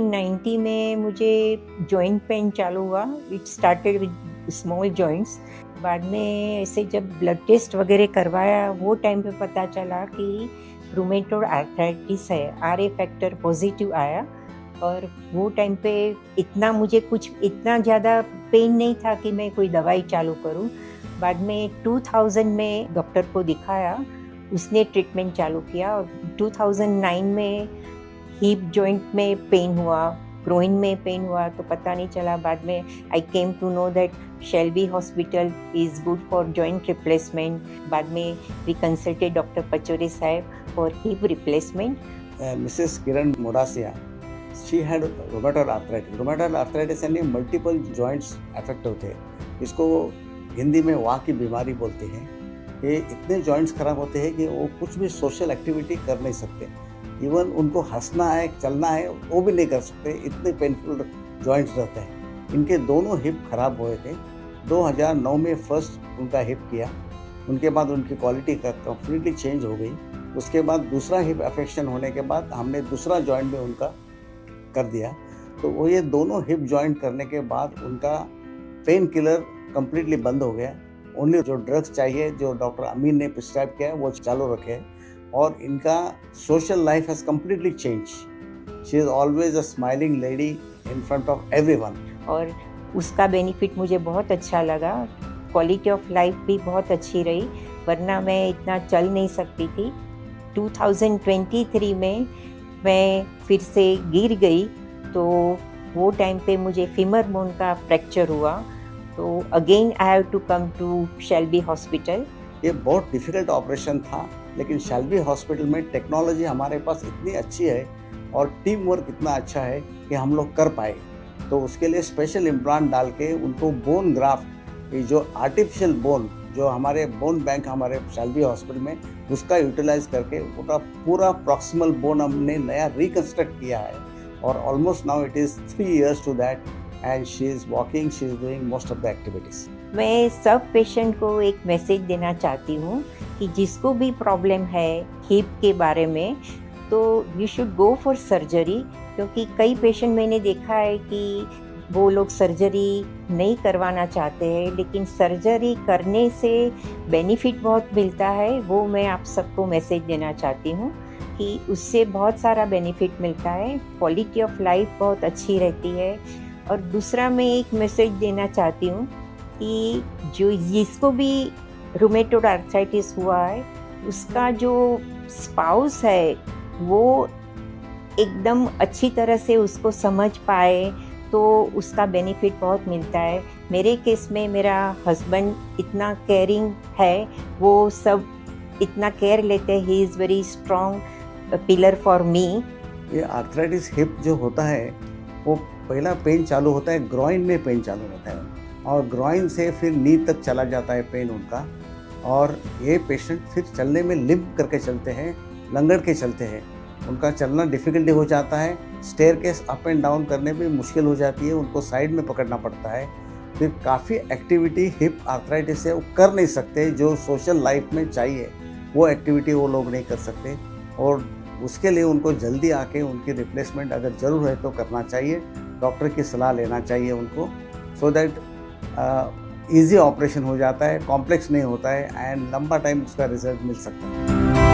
1990 में मुझे joint pain चालू हुआ। It started with small joints. बाद में ऐसे जब ब्लड टेस्ट वगैरह करवाया, वो टाइम पे पता चला कि रूमेटॉइड आर्थराइटिस है। आरए फैक्टर पॉजिटिव आया और वो टाइम पे मुझे कुछ इतना ज़्यादा पेन नहीं था कि मैं कोई दवाई चालू करूं। बाद में 2000 में डॉक्टर को दिखाया, उसने ट्रीटमेंट चालू किया और 2009 में हिप जॉइंट में पेन हुआ, ग्रोइन में पेन हुआ तो पता नहीं चला। बाद में I came to know that Shalby hospital is good for joint replacement. बाद में वी कंसल्टेड डॉक्टर पचौरी साहब for hip replacement. Mrs. Kiran Modasia, she had rheumatoid arthritis. Rheumatoid arthritis यानी मल्टीपल जॉइंट्स अफेक्ट होते हैं। इसको हिंदी में वाह की बीमारी बोलते हैं। ये इतने जॉइंट्स खराब होते हैं कि वो कुछ भी सोशल एक्टिविटी कर नहीं सकते। इवन उनको हंसना है, चलना है, वो भी नहीं कर सकते, इतने पेनफुल जॉइंट्स रहते हैं। इनके दोनों हिप खराब हुए थे। 2009 में फर्स्ट उनका हिप किया, उनके बाद उनकी क्वालिटी का कम्प्लीटली चेंज हो गई। उसके बाद दूसरा हिप अफेक्शन होने के बाद हमने दूसरा जॉइंट भी उनका कर दिया। तो वो ये दोनों हिप जॉइंट करने के बाद उनका पेन किलर कम्प्लीटली बंद हो गया। ओनली जो ड्रग्स चाहिए, जो डॉक्टर अमीन ने प्रिस्क्राइब किया है, वो चालू रखे और इनका social life has completely change. She is always a smiling lady in front of everyone. और उसका बेनिफिट मुझे बहुत अच्छा लगा। क्वालिटी ऑफ लाइफ भी बहुत अच्छी रही, वरना मैं इतना चल नहीं सकती थी। 2023 में मैं फिर से गिर गई, तो वो टाइम पे मुझे फीमर बोन का फ्रैक्चर हुआ। तो again I have to come to Shalby hospital. ये बहुत डिफ़िकल्ट ऑपरेशन था, लेकिन शेल्बी हॉस्पिटल में टेक्नोलॉजी हमारे पास इतनी अच्छी है और टीम वर्क इतना अच्छा है कि हम लोग कर पाए। तो उसके लिए स्पेशल इम्प्लांट डाल के उनको बोन ग्राफ्ट, ये जो आर्टिफिशियल बोन जो हमारे बोन बैंक हमारे शेल्बी हॉस्पिटल में, उसका यूटिलाइज करके उसका पूरा प्रॉक्सिमल बोन हमने नया रिकन्स्ट्रक्ट किया है। और almost now it is 3 years to that and she is walking, she is doing most of the activities. मैं सब पेशेंट को एक मैसेज देना चाहती हूँ कि जिसको भी प्रॉब्लम है हिप के बारे में, तो you should go for surgery. क्योंकि कई पेशेंट मैंने देखा है कि वो लोग सर्जरी नहीं करवाना चाहते हैं, लेकिन सर्जरी करने से बेनिफिट बहुत मिलता है। वो मैं आप सबको मैसेज देना चाहती हूँ कि उससे बहुत सारा बेनिफिट मिलता है, क्वालिटी ऑफ लाइफ बहुत अच्छी रहती है। और दूसरा मैं एक मैसेज देना चाहती हूँ कि जिसको भी रूमेटॉइड आर्थराइटिस हुआ है, उसका जो स्पाउस है वो एकदम अच्छी तरह से उसको समझ पाए, तो उसका बेनिफिट बहुत मिलता है। मेरे केस में मेरा हस्बैंड इतना केयरिंग है, वो सब इतना केयर लेते हैं। He is very strong pillar for me. ये आर्थराइटिस हिप जो होता है, वो पहला पेन चालू होता है ग्रॉइन में, पेन चालू होता है और ग्रॉइन से फिर नी तक चला जाता है पेन उनका। और ये पेशेंट फिर चलने में लिम्प करके चलते हैं, लंगड़ के चलते हैं। उनका चलना डिफ़िकल्टी हो जाता है, स्टेयरकेस अप एंड डाउन करने में मुश्किल हो जाती है, उनको साइड में पकड़ना पड़ता है। फिर काफ़ी एक्टिविटी हिप आर्थराइटिस से वो कर नहीं सकते, जो सोशल लाइफ में चाहिए वो एक्टिविटी वो लोग नहीं कर सकते। और उसके लिए उनको जल्दी आके उनकी रिप्लेसमेंट अगर ज़रूर है तो करना चाहिए, डॉक्टर की सलाह लेना चाहिए उनको, सो दैट ईजी ऑपरेशन हो जाता है, कॉम्प्लेक्स नहीं होता है एंड लंबा टाइम उसका रिजल्ट मिल सकता है।